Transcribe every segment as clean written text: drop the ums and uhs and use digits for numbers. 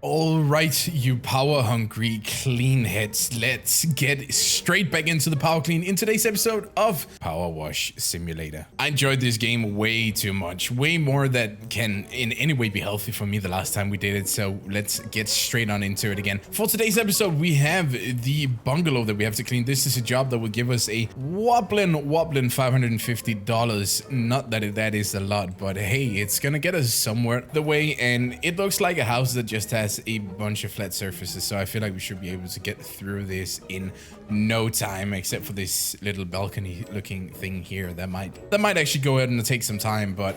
All right, you power hungry clean heads, let's get straight back into the power clean in today's episode of Power Wash Simulator. I enjoyed this game way too much, way more that can in any way be healthy for me the last time we did it, so let's get straight on into it again. For today's episode, we have the bungalow that we have to clean. This is a job that will give us a wobbling $550. Not that that is a lot, but hey, it's gonna get us somewhere the way, and it looks like a house that just has a bunch of flat surfaces, so I feel like we should be able to get through this in no time, except for this little balcony looking thing here that might actually go ahead and take some time. But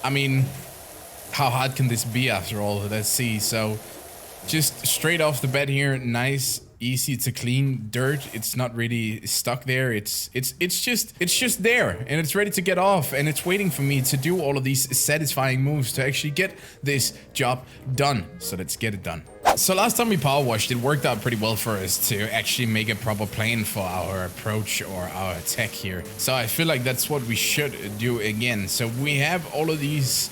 I mean, how hard can this be after all? Let's see. So just straight off the bat here, nice, easy to clean dirt. It's not really stuck there. It's just there, and it's ready to get off, and it's waiting for me to do all of these satisfying moves to actually get this job done. So let's get it done. So last time we power washed, it worked out pretty well for us to actually make a proper plan for our approach or our attack here. So I feel like that's what we should do again. So we have all of these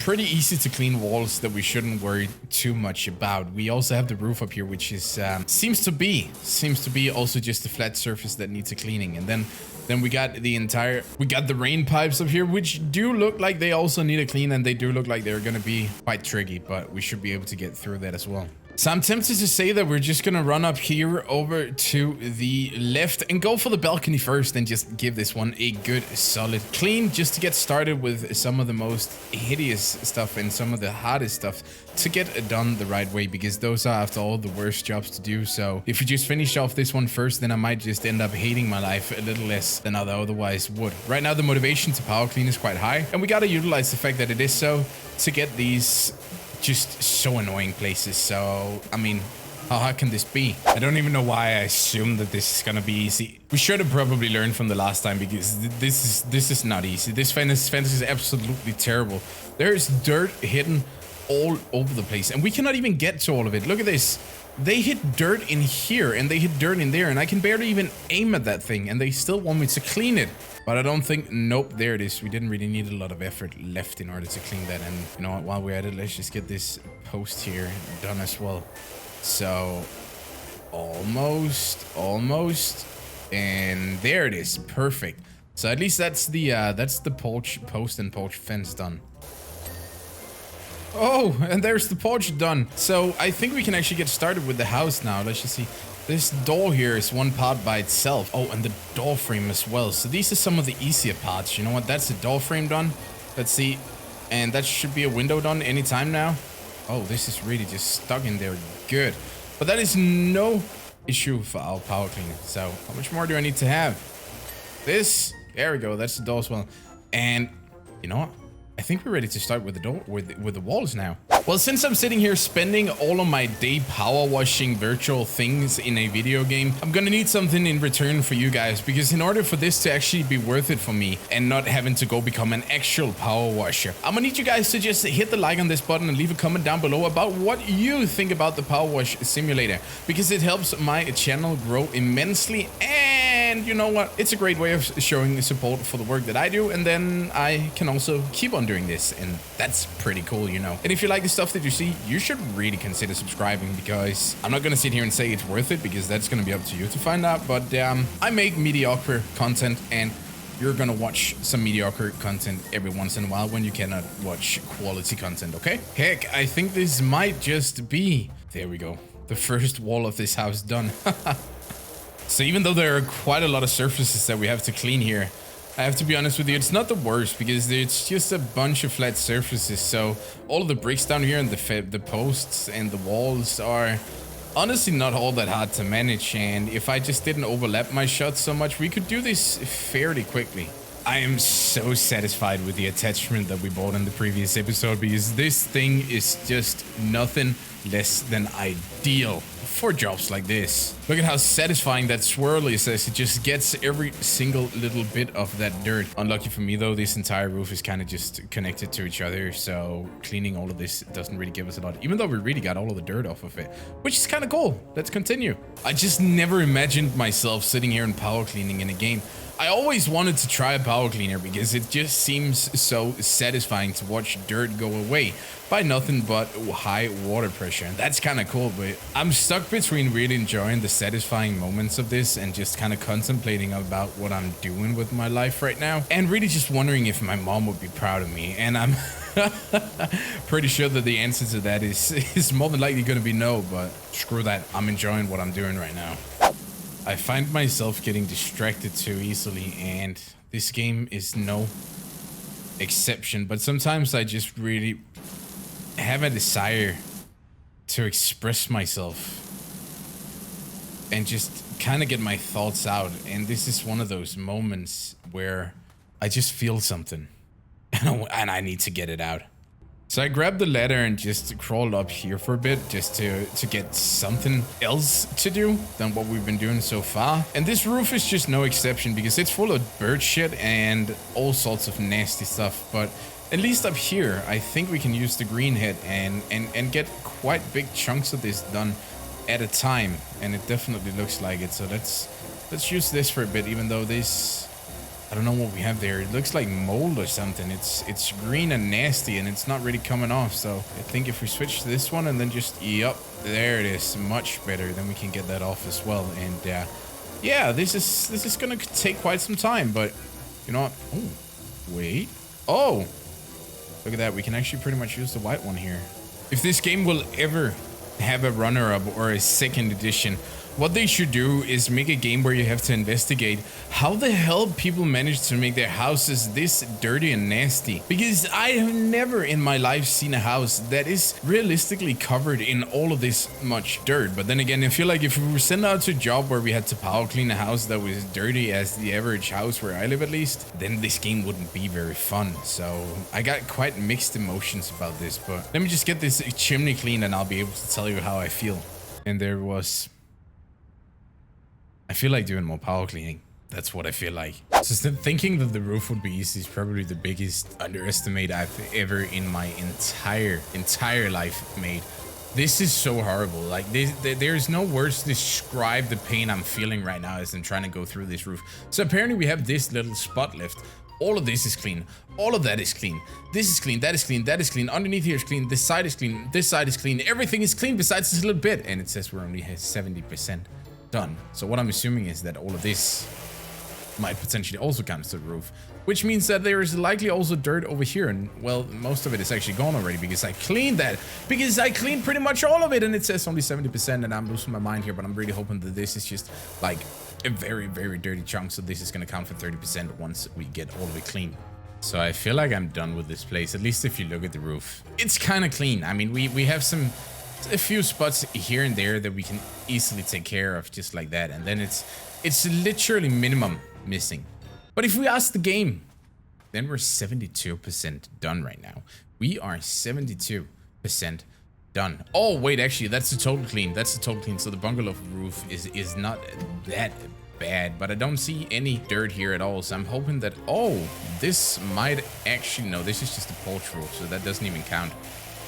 pretty easy to clean walls that we shouldn't worry too much about. We also have the roof up here, which is seems to be also just a flat surface that needs a cleaning. And then we got the rain pipes up here, which do look like they also need a clean, and they do look like they're gonna be quite tricky, but we should be able to get through that as well. So I'm tempted to say that we're just gonna run up here over to the left and go for the balcony first and just give this one a good solid clean, just to get started with some of the most hideous stuff and some of the hardest stuff to get it done the right way, because those are after all the worst jobs to do. So if we just finish off this one first, then I might just end up hating my life a little less than I otherwise would. Right now the motivation to power clean is quite high, and we gotta utilize the fact that it is so to get these just so annoying places. So I mean, how hard can this be? I don't even know why I assume that this is gonna be easy. We should have probably learned from the last time, because this is not easy. This fence is absolutely terrible. There's dirt hidden all over the place, and we cannot even get to all of it. Look at this. They hit dirt in here, and they hit dirt in there, and I can barely even aim at that thing, and they still want me to clean it. But I don't think, nope, there it is. We didn't really need a lot of effort left in order to clean that. And you know what, while we're at it, let's just get this post here done as well. So almost, and there it is, perfect. So at least that's the post and porch fence done. Oh, and there's the porch done. So I think we can actually get started with the house now. Let's just see. This door here is one part by itself. Oh, and the door frame as well. So these are some of the easier parts. You know what? That's the door frame done. Let's see. And that should be a window done anytime now. Oh, this is really just stuck in there. Good. But that is no issue for our power cleaner. So how much more do I need to have? This. There we go. That's the door as well. And you know what? I think we're ready to start with the door, with the walls now. Well, since I'm sitting here spending all of my day power washing virtual things in a video game, I'm gonna need something in return for you guys, because in order for this to actually be worth it for me and not having to go become an actual power washer, I'm gonna need you guys to just hit the like on this button and leave a comment down below about what you think about the Power Wash Simulator, because it helps my channel grow immensely. And you know what? It's a great way of showing support for the work that I do, and then I can also keep on doing this, and that's pretty cool, you know. And if you like the stuff that you see, you should really consider subscribing, because I'm not gonna sit here and say it's worth it, because that's gonna be up to you to find out. But I make mediocre content, and you're gonna watch some mediocre content every once in a while when you cannot watch quality content, okay? Heck, I think this might just be, there we go, the first wall of this house done. So even though there are quite a lot of surfaces that we have to clean here, I have to be honest with you, it's not the worst, because it's just a bunch of flat surfaces. So all of the bricks down here and the posts and the walls are honestly not all that hard to manage. And if I just didn't overlap my shots so much, we could do this fairly quickly. I am so satisfied with the attachment that we bought in the previous episode, because this thing is just nothing less than ideal for jobs like this. Look at how satisfying that swirl is, as it just gets every single little bit of that dirt. Unlucky for me though, this entire roof is kind of just connected to each other, so cleaning all of this doesn't really give us a lot, even though we really got all of the dirt off of it, which is kind of cool. Let's continue. I just never imagined myself sitting here and power cleaning in a game. I always wanted to try a power cleaner because it just seems so satisfying to watch dirt go away by nothing but high water pressure. And that's kind of cool, but I'm stuck between really enjoying the satisfying moments of this and just kind of contemplating about what I'm doing with my life right now, and really just wondering if my mom would be proud of me. And I'm pretty sure that the answer to that is more than likely going to be no, but screw that. I'm enjoying what I'm doing right now. I find myself getting distracted too easily, and this game is no exception. But sometimes I just really have a desire to express myself and just kind of get my thoughts out. And this is one of those moments where I just feel something and I need to get it out. So I grabbed the ladder and just crawled up here for a bit just to get something else to do than what we've been doing so far. And this roof is just no exception because it's full of bird shit and all sorts of nasty stuff. But at least up here, I think we can use the green head and get quite big chunks of this done at a time. And it definitely looks like it. So let's use this for a bit, even though this... I don't know what we have there. It looks like mold or something. It's green and nasty and it's not really coming off. So I think if we switch to this one and then just, yep, there it is. Much better. Then we can get that off as well. And yeah, this is gonna take quite some time, but you know what? Oh, wait. Oh, look at that. We can actually pretty much use the white one here. If this game will ever have a runner-up or a second edition, what they should do is make a game where you have to investigate how the hell people manage to make their houses this dirty and nasty. Because I have never in my life seen a house that is realistically covered in all of this much dirt. But then again, I feel like if we were sent out to a job where we had to power clean a house that was dirty as the average house where I live at least, then this game wouldn't be very fun. So I got quite mixed emotions about this, but let me just get this chimney cleaned and I'll be able to tell you how I feel. And there was... I feel like doing more power cleaning. That's what I feel like. So thinking that the roof would be easy is probably the biggest underestimate I've ever in my entire life made. This is so horrible. Like there's no words to describe the pain I'm feeling right now as I'm trying to go through this roof. So apparently we have this little spot left. All of this is clean. All of that is clean. This is clean. That is clean. That is clean. Underneath here is clean. This side is clean. This side is clean. Everything is clean besides this little bit. And it says we're only at 70%. Done. So what I'm assuming is that all of this might potentially also come to the roof, which means that there is likely also dirt over here, and well, most of it is actually gone already because I cleaned that, because I cleaned pretty much all of it, and it says only 70%, and I'm losing my mind here, but I'm really hoping that this is just like a very, very dirty chunk, so this is going to count for 30% once we get all of it clean. So I feel like I'm done with this place, at least if you look at the roof. It's kind of clean. I mean, we have a few spots here and there that we can easily take care of just like that, and then it's literally minimum missing. But if we ask the game, then we're 72% done right now. We are 72% done. Oh wait, actually that's the total clean. That's the total clean. So the bungalow roof is not that bad, but I don't see any dirt here at all. So I'm hoping that, oh, this might actually, no, this is just a porch roof, so that doesn't even count.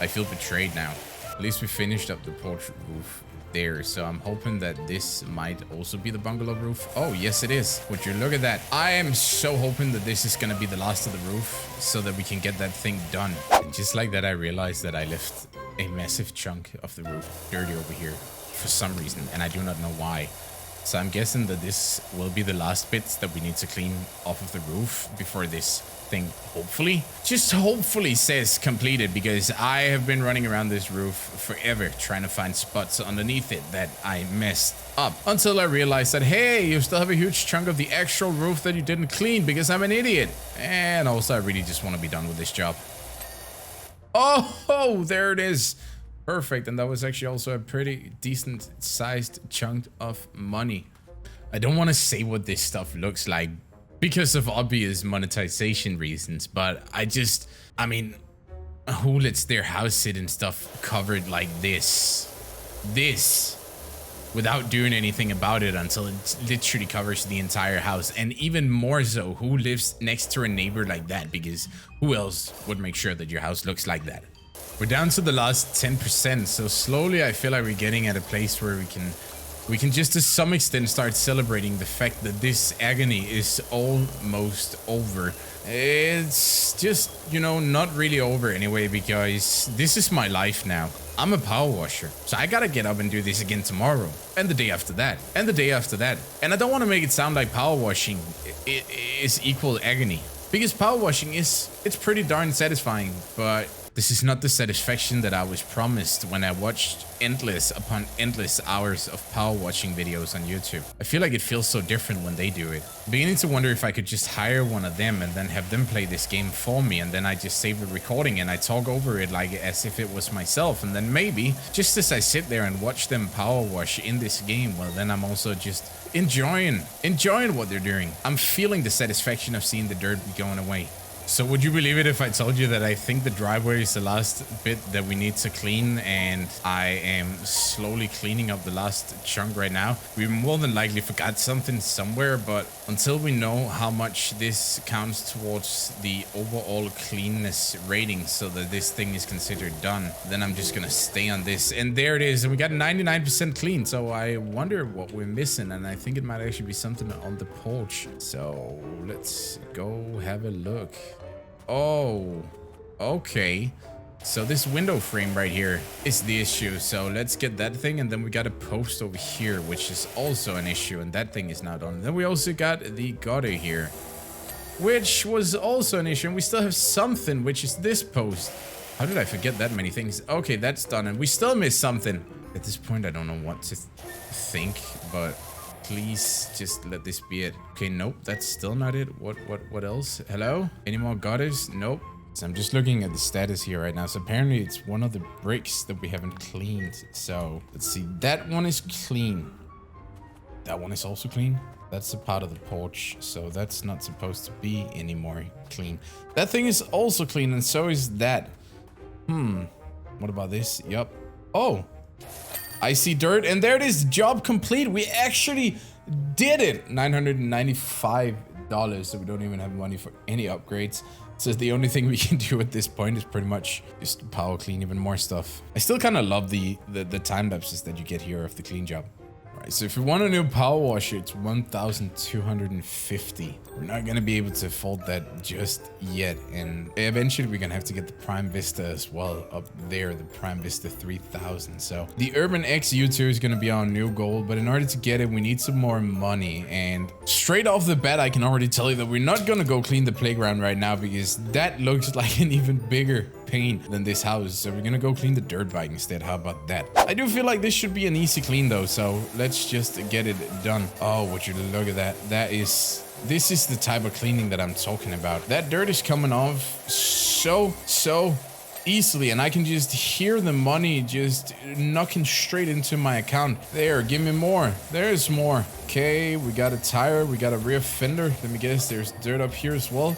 I feel betrayed now. At least we finished up the porch roof there, so I'm hoping that this might also be the bungalow roof. Oh, yes, it is. Would you look at that? I am so hoping that this is going to be the last of the roof so that we can get that thing done. And just like that, I realized that I left a massive chunk of the roof dirty over here for some reason, and I do not know why. So I'm guessing that this will be the last bits that we need to clean off of the roof before this thing, hopefully, just hopefully says completed, because I have been running around this roof forever trying to find spots underneath it that I messed up, until I realized that, hey, you still have a huge chunk of the actual roof that you didn't clean because I'm an idiot. And also I really just want to be done with this job. Oh, there it is. Perfect. And that was actually also a pretty decent sized chunk of money. I don't want to say what this stuff looks like because of obvious monetization reasons, but I mean, who lets their house sit in stuff covered like this without doing anything about it until it literally covers the entire house? And even more so, who lives next to a neighbor like that? Because who else would make sure that your house looks like that? We're down to the last 10%, so slowly I feel like we're getting at a place where we can we can just to some extent start celebrating the fact that this agony is almost over. It's just, you know, not really over anyway, because this is my life now. I'm a power washer, so I gotta get up and do this again tomorrow, and the day after that, and the day after that. And I don't want to make it sound like power washing is equal agony, because power washing it's pretty darn satisfying, but this is not the satisfaction that I was promised when I watched endless upon endless hours of power washing videos on YouTube. I feel like it feels so different when they do it. I'm beginning to wonder if I could just hire one of them and then have them play this game for me, and then I just save the recording and I talk over it like as if it was myself, and then maybe just as I sit there and watch them power wash in this game, well, then I'm also just enjoying what they're doing. I'm feeling the satisfaction of seeing the dirt be going away. So would you believe it if I told you that I think the driveway is the last bit that we need to clean, and I am slowly cleaning up the last chunk right now? We more than likely forgot something somewhere, but until we know how much this counts towards the overall cleanness rating so that this thing is considered done, then I'm just gonna stay on this. And there it is, and we got 99% clean, so I wonder what we're missing, and I think it might actually be something on the porch. So let's go have a look. Oh, okay. So this window frame right here is the issue. So let's get that thing, and then we got a post over here, which is also an issue, and that thing is not on. Then we also got the gutter here, which was also an issue, and we still have something, which is this post. How did I forget that many things? Okay, that's done, and we still missed something. At this point, I don't know what to think, but please just let this be it. Okay, nope, that's still not it. What else? Hello? Any more gutters? Nope. So I'm just looking at the status here right now. So apparently it's one of the bricks that we haven't cleaned. So let's see. That one is clean. That one is also clean. That's a part of the porch. So that's not supposed to be anymore clean. That thing is also clean, and so is that. What about this? Yup. Oh, I see dirt, and there it is. Job complete. We actually did it. $995. So we don't even have money for any upgrades. So the only thing we can do at this point is pretty much just power clean even more stuff. I still kind of love the time lapses that you get here of the clean job. Right, so if you want a new power washer, it's 1,250. We're not gonna be able to afford that just yet, and eventually we're gonna have to get the Prime Vista as well up there, the Prime Vista 3000. So the Urban X U2 is gonna be our new goal, but in order to get it, we need some more money. And straight off the bat, I can already tell you that we're not gonna go clean the playground right now, because that looks like an even bigger pain than this house. So we're gonna go clean the dirt bike instead. How about that? I do feel like this should be an easy clean though, so let's just get it done. Oh, would you look at that? This is the type of cleaning that I'm talking about. That dirt is coming off so easily, and I can just hear the money just knocking straight into my account. There, give me more. There's more. Okay, we got a tire, we got a rear fender. Let me guess, there's dirt up here as well.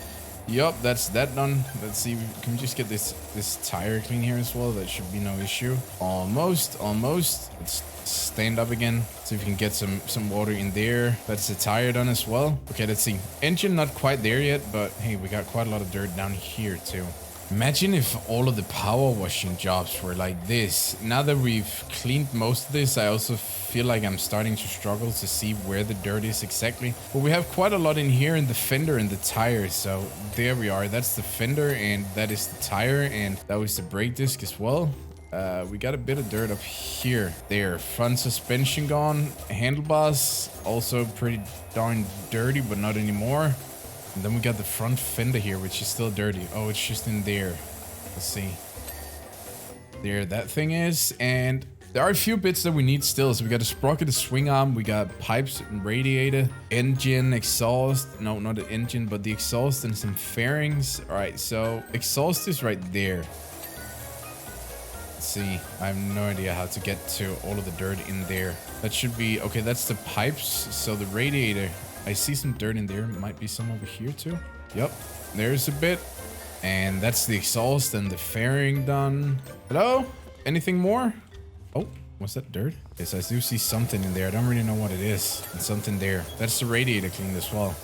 Yup, that's that done. Let's see, can we just get this tire clean here as well? That should be no issue. Almost. Let's stand up again, see if we can get some water in there. That's the tire done as well. Okay, let's see. Engine not quite there yet, but hey, we got quite a lot of dirt down here too. Imagine if all of the power washing jobs were like this. Now that we've cleaned most of this, I also feel like I'm starting to struggle to see where the dirt is exactly. But we have quite a lot in here in the fender and the tires. So there we are. That's the fender, and that is the tire, and that was the brake disc as well. We got a bit of dirt up here. There, front suspension gone. Handlebars also pretty darn dirty, but not anymore. And then we got the front fender here, which is still dirty. Oh, it's just in there. Let's see. There, that thing is. And there are a few bits that we need still. So we got a sprocket, a swing arm. We got pipes and radiator, engine, exhaust. No, not the engine, but the exhaust and some fairings. All right, so exhaust is right there. Let's see. I have no idea how to get to all of the dirt in there. That should be... Okay, that's the pipes. So the radiator... I see some dirt in there. Might be some over here too. Yep, there's a bit. And that's the exhaust and the fairing done. Hello? Anything more? Oh, what's that, dirt? Yes, I do see something in there. I don't really know what it is. And something there. That's the radiator cleaned as well.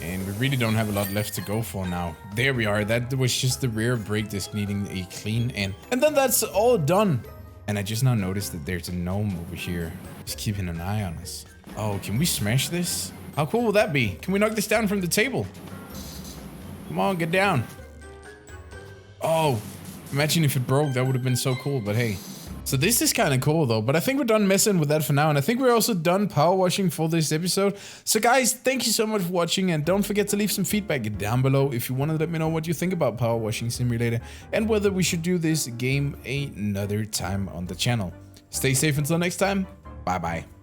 And we really don't have a lot left to go for now. There we are. That was just the rear brake disc needing a clean. And then that's all done. And I just now noticed that there's a gnome over here. He's keeping an eye on us. Oh, can we smash this? How cool will that be? Can we knock this down from the table? Come on, get down. Oh, imagine if it broke. That would have been so cool, but hey. So this is kind of cool though, but I think we're done messing with that for now. And I think we're also done power washing for this episode. So guys, thank you so much for watching, and don't forget to leave some feedback down below if you want to let me know what you think about Power Washing Simulator and whether we should do this game another time on the channel. Stay safe until next time. Bye bye.